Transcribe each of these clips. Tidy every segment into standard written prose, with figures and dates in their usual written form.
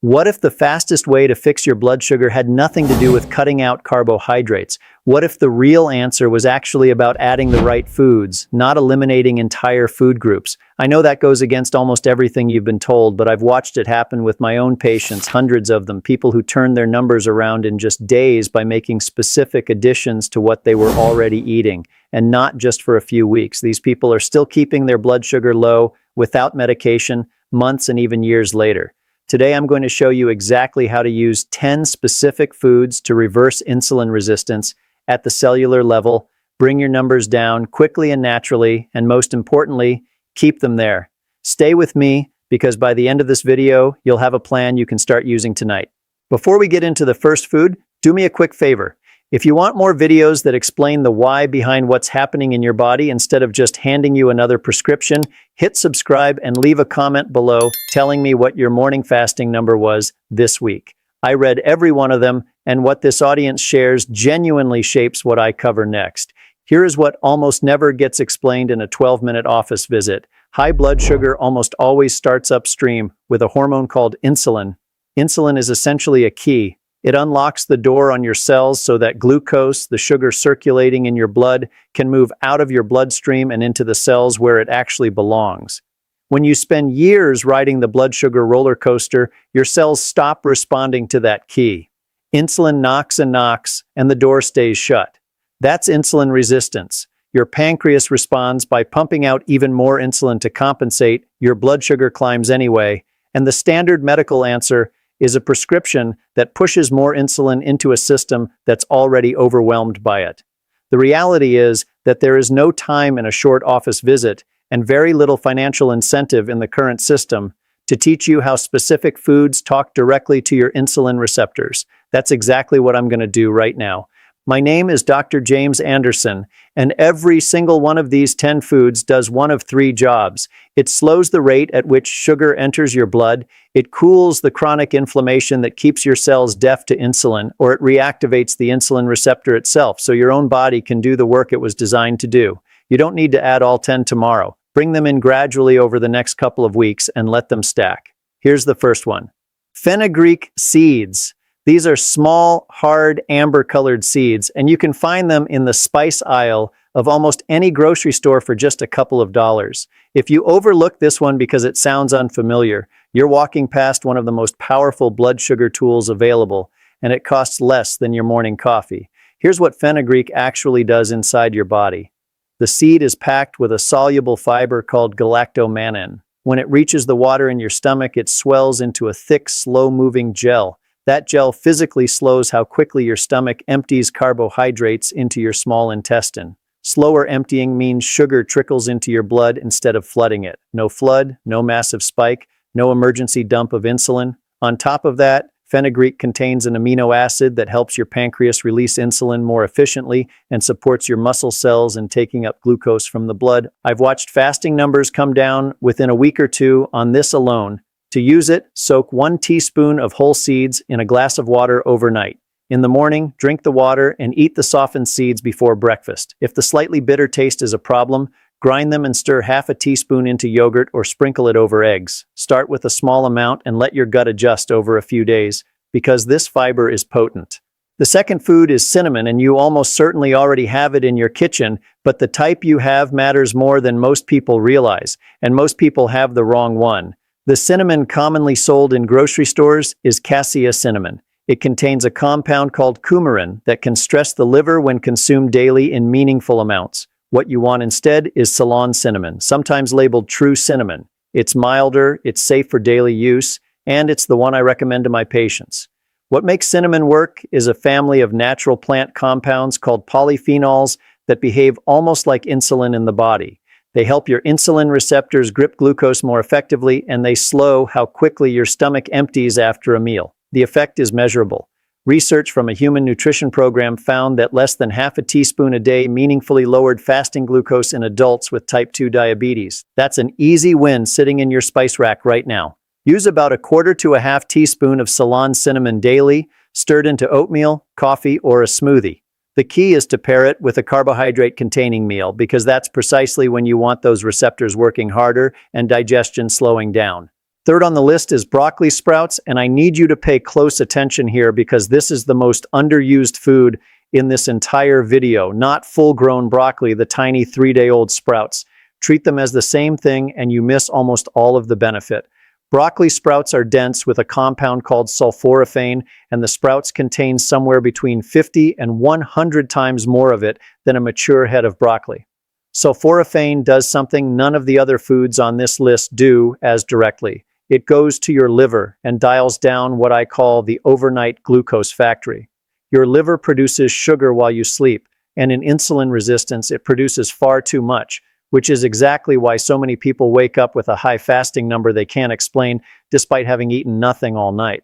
What if the fastest way to fix your blood sugar had nothing to do with cutting out carbohydrates? What if the real answer was actually about adding the right foods, not eliminating entire food groups? I know that goes against almost everything you've been told, but I've watched it happen with my own patients, hundreds of them, people who turn their numbers around in just days by making specific additions to what they were already eating, and not just for a few weeks. These people are still keeping their blood sugar low without medication, months and even years later. Today, I'm going to show you exactly how to use 10 specific foods to reverse insulin resistance at the cellular level, bring your numbers down quickly and naturally, and most importantly, keep them there. Stay with me because by the end of this video, you'll have a plan you can start using tonight. Before we get into the first food, do me a quick favor. If you want more videos that explain the why behind what's happening in your body instead of just handing you another prescription, hit subscribe and leave a comment below telling me what your morning fasting number was this week. I read every one of them, and what this audience shares genuinely shapes what I cover next. Here is what almost never gets explained in a 12-minute office visit. High blood sugar almost always starts upstream with a hormone called insulin. Insulin is essentially a key. It unlocks the door on your cells so that glucose, the sugar circulating in your blood, can move out of your bloodstream and into the cells where it actually belongs. When you spend years riding the blood sugar roller coaster, your cells stop responding to that key. Insulin knocks and knocks, and the door stays shut. That's insulin resistance. Your pancreas responds by pumping out even more insulin to compensate. Your blood sugar climbs anyway, and the standard medical answer is a prescription that pushes more insulin into a system that's already overwhelmed by it. The reality is that there is no time in a short office visit and very little financial incentive in the current system to teach you how specific foods talk directly to your insulin receptors. That's exactly what I'm going to do right now. My name is Dr. James Anderson, and every single one of these 10 foods does one of 3 jobs. It slows the rate at which sugar enters your blood, it cools the chronic inflammation that keeps your cells deaf to insulin, or it reactivates the insulin receptor itself so your own body can do the work it was designed to do. You don't need to add all 10 tomorrow. Bring them in gradually over the next couple of weeks and let them stack. Here's the first one. Fenugreek seeds. These are small, hard, amber-colored seeds, and you can find them in the spice aisle of almost any grocery store for just a couple of dollars. If you overlook this one because it sounds unfamiliar, you're walking past one of the most powerful blood sugar tools available, and it costs less than your morning coffee. Here's what fenugreek actually does inside your body. The seed is packed with a soluble fiber called galactomannan. When it reaches the water in your stomach, it swells into a thick, slow-moving gel. That gel physically slows how quickly your stomach empties carbohydrates into your small intestine. Slower emptying means sugar trickles into your blood instead of flooding it. No flood, no massive spike, no emergency dump of insulin. On top of that, fenugreek contains an amino acid that helps your pancreas release insulin more efficiently and supports your muscle cells in taking up glucose from the blood. I've watched fasting numbers come down within a week or two on this alone. To use it, soak 1 teaspoon of whole seeds in a glass of water overnight. In the morning, drink the water and eat the softened seeds before breakfast. If the slightly bitter taste is a problem, grind them and stir half a teaspoon into yogurt or sprinkle it over eggs. Start with a small amount and let your gut adjust over a few days, because this fiber is potent. The second food is cinnamon, and you almost certainly already have it in your kitchen, but the type you have matters more than most people realize, and most people have the wrong one. The cinnamon commonly sold in grocery stores is cassia cinnamon. It contains a compound called coumarin that can stress the liver when consumed daily in meaningful amounts. What you want instead is Ceylon cinnamon, sometimes labeled true cinnamon. It's milder, it's safe for daily use, and it's the one I recommend to my patients. What makes cinnamon work is a family of natural plant compounds called polyphenols that behave almost like insulin in the body. They help your insulin receptors grip glucose more effectively, and they slow how quickly your stomach empties after a meal. The effect is measurable. Research from a human nutrition program found that less than half a teaspoon a day meaningfully lowered fasting glucose in adults with type 2 diabetes. That's an easy win sitting in your spice rack right now. Use about 1/4 to 1/2 teaspoon of Ceylon cinnamon daily, stirred into oatmeal, coffee, or a smoothie. The key is to pair it with a carbohydrate-containing meal, because that's precisely when you want those receptors working harder and digestion slowing down. Third on the list is broccoli sprouts, and I need you to pay close attention here because this is the most underused food in this entire video. Not full-grown broccoli, the tiny 3-day-old sprouts. Treat them as the same thing and you miss almost all of the benefit. Broccoli sprouts are dense with a compound called sulforaphane, and the sprouts contain somewhere between 50 and 100 times more of it than a mature head of broccoli. Sulforaphane does something none of the other foods on this list do as directly. It goes to your liver and dials down what I call the overnight glucose factory. Your liver produces sugar while you sleep, and in insulin resistance, it produces far too much, which is exactly why so many people wake up with a high fasting number they can't explain despite having eaten nothing all night.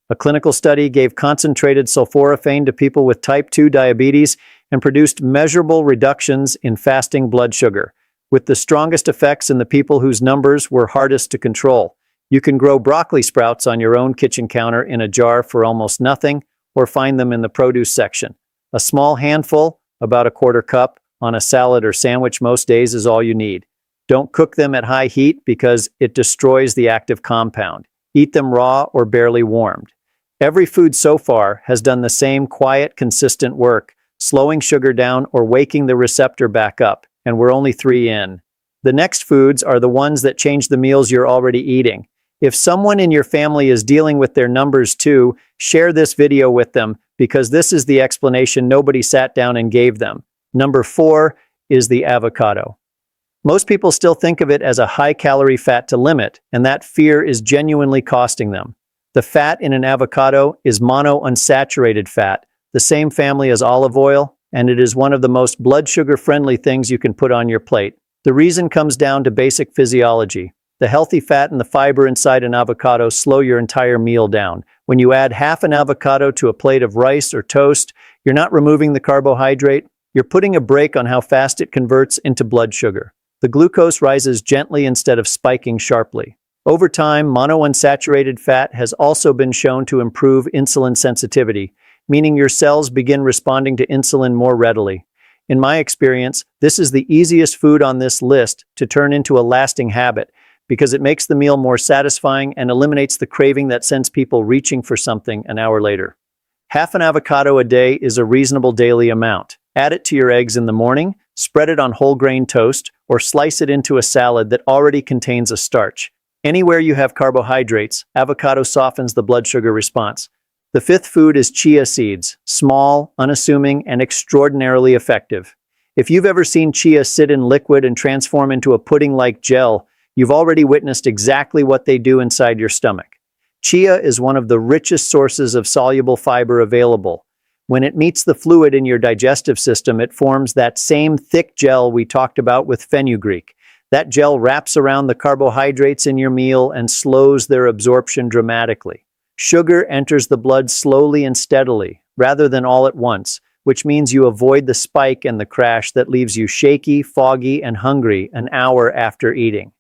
A clinical study gave concentrated sulforaphane to people with type 2 diabetes and produced measurable reductions in fasting blood sugar, with the strongest effects in the people whose numbers were hardest to control. You can grow broccoli sprouts on your own kitchen counter in a jar for almost nothing, or find them in the produce section. A small handful, about a quarter cup, on a salad or sandwich most days is all you need. Don't cook them at high heat because it destroys the active compound. Eat them raw or barely warmed. Every food so far has done the same quiet, consistent work, slowing sugar down or waking the receptor back up, and we're only 3 in. The next foods are the ones that change the meals you're already eating. If someone in your family is dealing with their numbers too, share this video with them because this is the explanation nobody sat down and gave them. Number 4 is the avocado. Most people still think of it as a high-calorie fat to limit, and that fear is genuinely costing them. The fat in an avocado is monounsaturated fat, the same family as olive oil, and it is one of the most blood sugar-friendly things you can put on your plate. The reason comes down to basic physiology. The healthy fat and the fiber inside an avocado slow your entire meal down. When you add half an avocado to a plate of rice or toast, you're not removing the carbohydrate, you're putting a brake on how fast it converts into blood sugar. The glucose rises gently instead of spiking sharply. Over time, monounsaturated fat has also been shown to improve insulin sensitivity, meaning your cells begin responding to insulin more readily. In my experience, this is the easiest food on this list to turn into a lasting habit because it makes the meal more satisfying and eliminates the craving that sends people reaching for something an hour later. Half an avocado a day is a reasonable daily amount. Add it to your eggs in the morning, spread it on whole grain toast, or slice it into a salad that already contains a starch. Anywhere you have carbohydrates, avocado softens the blood sugar response. The 5th food is chia seeds, small, unassuming, and extraordinarily effective. If you've ever seen chia sit in liquid and transform into a pudding-like gel, you've already witnessed exactly what they do inside your stomach. Chia is one of the richest sources of soluble fiber available. When it meets the fluid in your digestive system, it forms that same thick gel we talked about with fenugreek. That gel wraps around the carbohydrates in your meal and slows their absorption dramatically. Sugar enters the blood slowly and steadily, rather than all at once, which means you avoid the spike and the crash that leaves you shaky, foggy, and hungry an hour after eating.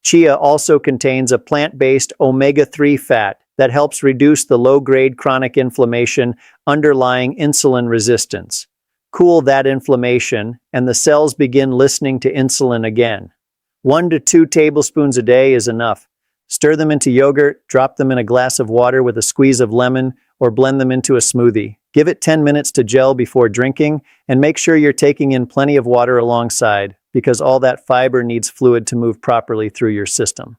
Chia also contains a plant-based omega-3 fat that helps reduce the low-grade chronic inflammation underlying insulin resistance. Cool that inflammation, and the cells begin listening to insulin again. 1 to 2 tablespoons a day is enough. Stir them into yogurt, drop them in a glass of water with a squeeze of lemon, or blend them into a smoothie. Give it 10 minutes to gel before drinking, and make sure you're taking in plenty of water alongside, because all that fiber needs fluid to move properly through your system.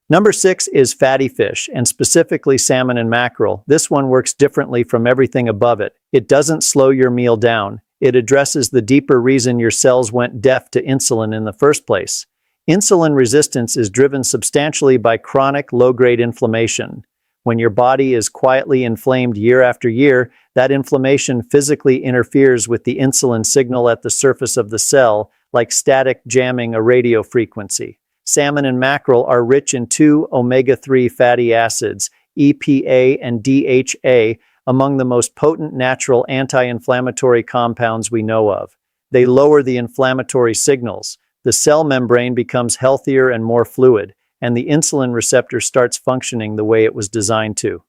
Number 6 is fatty fish, and specifically salmon and mackerel. This one works differently from everything above it. It doesn't slow your meal down. It addresses the deeper reason your cells went deaf to insulin in the first place. Insulin resistance is driven substantially by chronic low-grade inflammation. When your body is quietly inflamed year after year, that inflammation physically interferes with the insulin signal at the surface of the cell, like static jamming a radio frequency. Salmon and mackerel are rich in 2 omega-3 fatty acids, EPA and DHA, among the most potent natural anti-inflammatory compounds we know of. They lower the inflammatory signals. The cell membrane becomes healthier and more fluid, and the insulin receptor starts functioning the way it was designed to.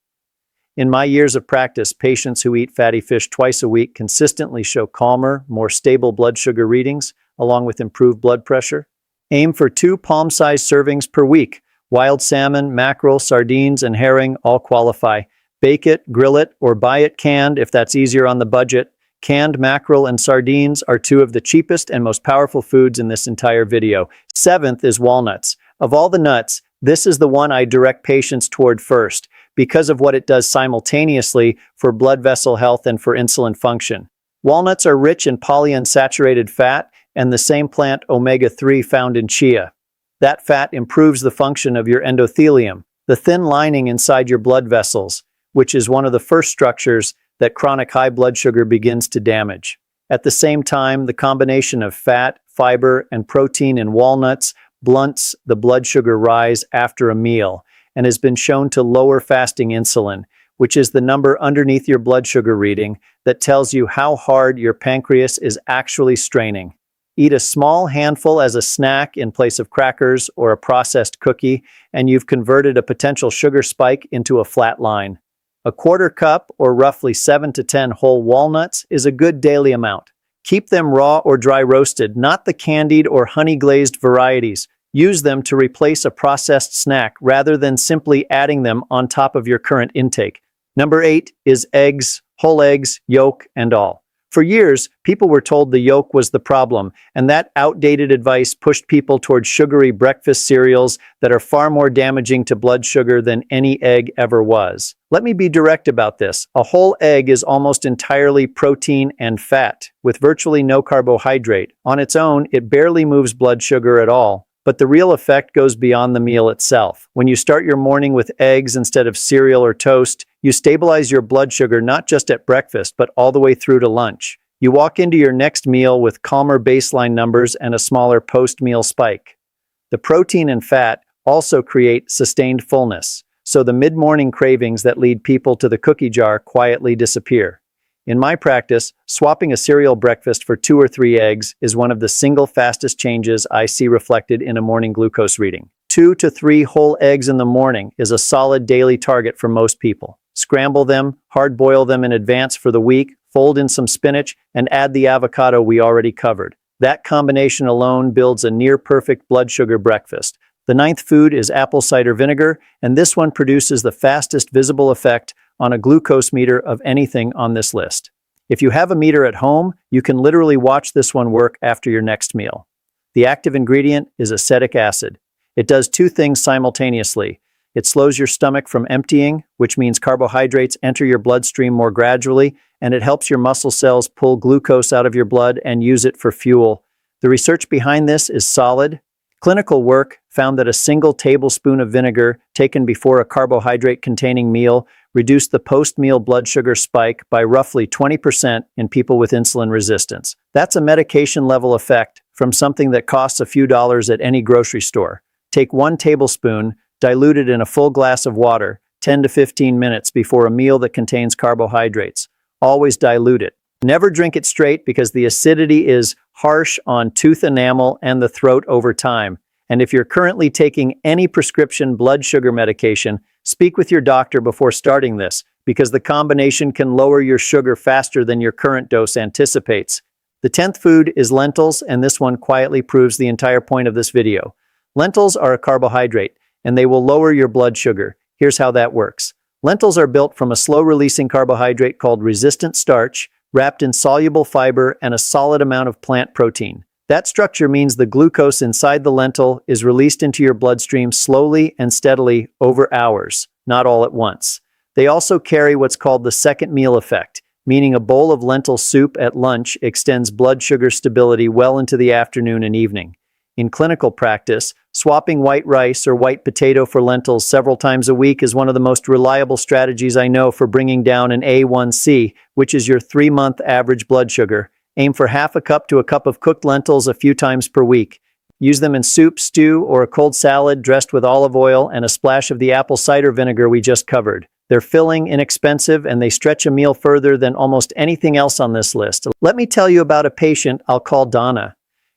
In my years of practice, patients who eat fatty fish twice a week consistently show calmer, more stable blood sugar readings, along with improved blood pressure. Aim for 2 palm-sized servings per week, Wild salmon, mackerel, sardines, and herring all qualify. Bake it, grill it, or buy it canned if that's easier on the budget. Canned mackerel and sardines are two of the cheapest and most powerful foods in this entire video. Seventh is walnuts. Of all the nuts, this is the one I direct patients toward first because of what it does simultaneously for blood vessel health and for insulin function. Walnuts are rich in polyunsaturated fat and the same plant omega-3 found in chia. That fat improves the function of your endothelium, the thin lining inside your blood vessels, which is one of the first structures that chronic high blood sugar begins to damage. At the same time, the combination of fat, fiber, and protein in walnuts blunts the blood sugar rise after a meal and has been shown to lower fasting insulin, which is the number underneath your blood sugar reading that tells you how hard your pancreas is actually straining. Eat a small handful as a snack in place of crackers or a processed cookie, and you've converted a potential sugar spike into a flat line. A quarter cup, or roughly 7 to 10 whole walnuts, is a good daily amount. Keep them raw or dry roasted, not the candied or honey-glazed varieties. Use them to replace a processed snack rather than simply adding them on top of your current intake. Number 8 is eggs, whole eggs, yolk, and all. For years, people were told the yolk was the problem, and that outdated advice pushed people toward sugary breakfast cereals that are far more damaging to blood sugar than any egg ever was. Let me be direct about this. A whole egg is almost entirely protein and fat, with virtually no carbohydrate. On its own, it barely moves blood sugar at all. But the real effect goes beyond the meal itself. When you start your morning with eggs instead of cereal or toast, you stabilize your blood sugar not just at breakfast, but all the way through to lunch. You walk into your next meal with calmer baseline numbers and a smaller post-meal spike. The protein and fat also create sustained fullness, so the mid-morning cravings that lead people to the cookie jar quietly disappear. In my practice, swapping a cereal breakfast for 2 or 3 eggs is one of the single fastest changes I see reflected in a morning glucose reading. 2 to 3 whole eggs in the morning is a solid daily target for most people. Scramble them, hard-boil them in advance for the week, fold in some spinach, and add the avocado we already covered. That combination alone builds a near-perfect blood sugar breakfast. The 9th food is apple cider vinegar, and this one produces the fastest visible effect on a glucose meter of anything on this list. If you have a meter at home, you can literally watch this one work after your next meal. The active ingredient is acetic acid. It does 2 things simultaneously. It slows your stomach from emptying, which means carbohydrates enter your bloodstream more gradually, and it helps your muscle cells pull glucose out of your blood and use it for fuel. The research behind this is solid. Clinical work found that a single tablespoon of vinegar taken before a carbohydrate-containing meal reduced the post-meal blood sugar spike by roughly 20% in people with insulin resistance. That's a medication-level effect from something that costs a few dollars at any grocery store. Take 1 tablespoon, dilute it in a full glass of water, 10 to 15 minutes before a meal that contains carbohydrates. Always dilute it. Never drink it straight because the acidity is harsh on tooth enamel and the throat over time. And if you're currently taking any prescription blood sugar medication, speak with your doctor before starting this, because the combination can lower your sugar faster than your current dose anticipates. The 10th food is lentils, and this one quietly proves the entire point of this video. Lentils are a carbohydrate, and they will lower your blood sugar. Here's how that works. Lentils are built from a slow-releasing carbohydrate called resistant starch, wrapped in soluble fiber and a solid amount of plant protein. That structure means the glucose inside the lentil is released into your bloodstream slowly and steadily over hours, not all at once. They also carry what's called the second meal effect, meaning a bowl of lentil soup at lunch extends blood sugar stability well into the afternoon and evening. In clinical practice, swapping white rice or white potato for lentils several times a week is one of the most reliable strategies I know for bringing down an A1C, which is your 3-month average blood sugar. Aim for half a cup to a cup of cooked lentils a few times per week. Use them in soup, stew, or a cold salad dressed with olive oil and a splash of the apple cider vinegar we just covered. They're filling, inexpensive, and they stretch a meal further than almost anything else on this list. Let me tell you about a patient I'll call Donna.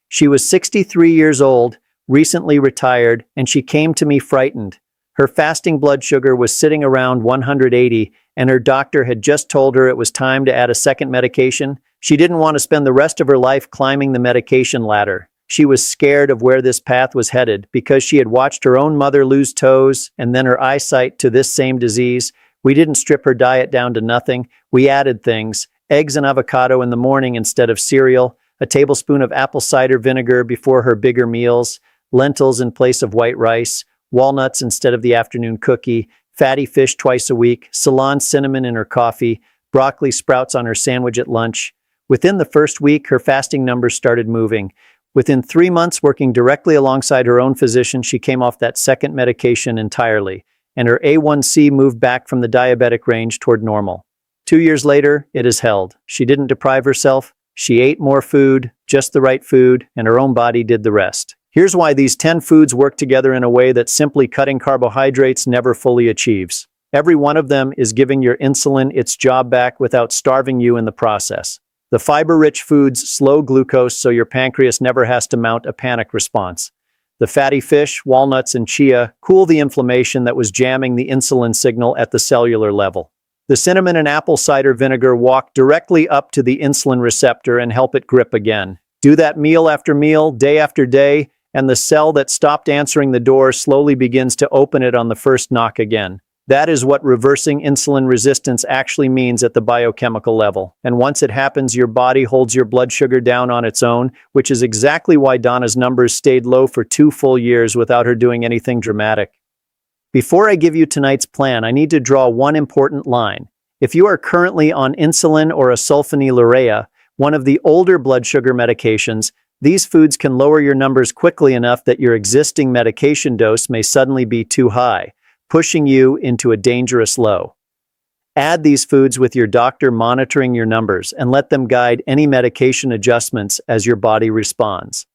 She was 63 years old, recently retired, and she came to me frightened. Her fasting blood sugar was sitting around 180, and her doctor had just told her it was time to add a second medication. She didn't want to spend the rest of her life climbing the medication ladder. She was scared of where this path was headed because she had watched her own mother lose toes and then her eyesight to this same disease. We didn't strip her diet down to nothing. We added things: eggs and avocado in the morning instead of cereal, a tablespoon of apple cider vinegar before her bigger meals, lentils in place of white rice, walnuts instead of the afternoon cookie, fatty fish twice a week, Ceylon cinnamon in her coffee, broccoli sprouts on her sandwich at lunch. Within the first week, her fasting numbers started moving. Within 3 months, working directly alongside her own physician, she came off that second medication entirely, and her A1C moved back from the diabetic range toward normal. 2 years later, it is held. She didn't deprive herself. She ate more food, just the right food, and her own body did the rest. Here's why these 10 foods work together in a way that simply cutting carbohydrates never fully achieves. Every one of them is giving your insulin its job back without starving you in the process. The fiber-rich foods slow glucose so your pancreas never has to mount a panic response. The fatty fish, walnuts, and chia cool the inflammation that was jamming the insulin signal at the cellular level. The cinnamon and apple cider vinegar walk directly up to the insulin receptor and help it grip again. Do that meal after meal, day after day, and the cell that stopped answering the door slowly begins to open it on the first knock again. That is what reversing insulin resistance actually means at the biochemical level. And once it happens, your body holds your blood sugar down on its own, which is exactly why Donna's numbers stayed low for 2 full years without her doing anything dramatic. Before I give you tonight's plan, I need to draw one important line. If you are currently on insulin or a sulfonylurea, one of the older blood sugar medications, these foods can lower your numbers quickly enough that your existing medication dose may suddenly be too high, pushing you into a dangerous low. Add these foods with your doctor monitoring your numbers and let them guide any medication adjustments as your body responds.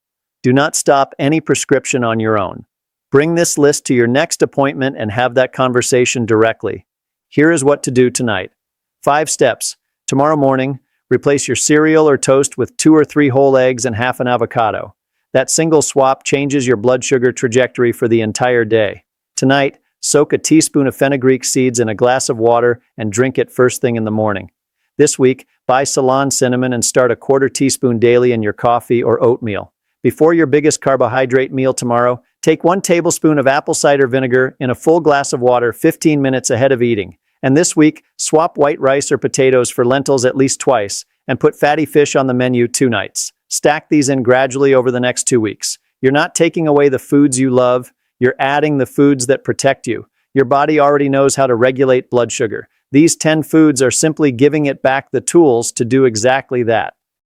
Do not stop any prescription on your own. Bring this list to your next appointment and have that conversation directly. Here is what to do tonight. 5 steps. Tomorrow morning, replace your cereal or toast with 2 or 3 whole eggs and half an avocado. That single swap changes your blood sugar trajectory for the entire day. Tonight, soak a teaspoon of fenugreek seeds in a glass of water and drink it first thing in the morning. This week, buy Ceylon cinnamon and start a 1/4 teaspoon daily in your coffee or oatmeal. Before your biggest carbohydrate meal tomorrow, take 1 tablespoon of apple cider vinegar in a full glass of water 15 minutes ahead of eating. And this week, swap white rice or potatoes for lentils at least twice, and put fatty fish on the menu 2 nights. Stack these in gradually over the next 2 weeks. You're not taking away the foods you love, you're adding the foods that protect you. Your body already knows how to regulate blood sugar. These 10 foods are simply giving it back the tools to do exactly that.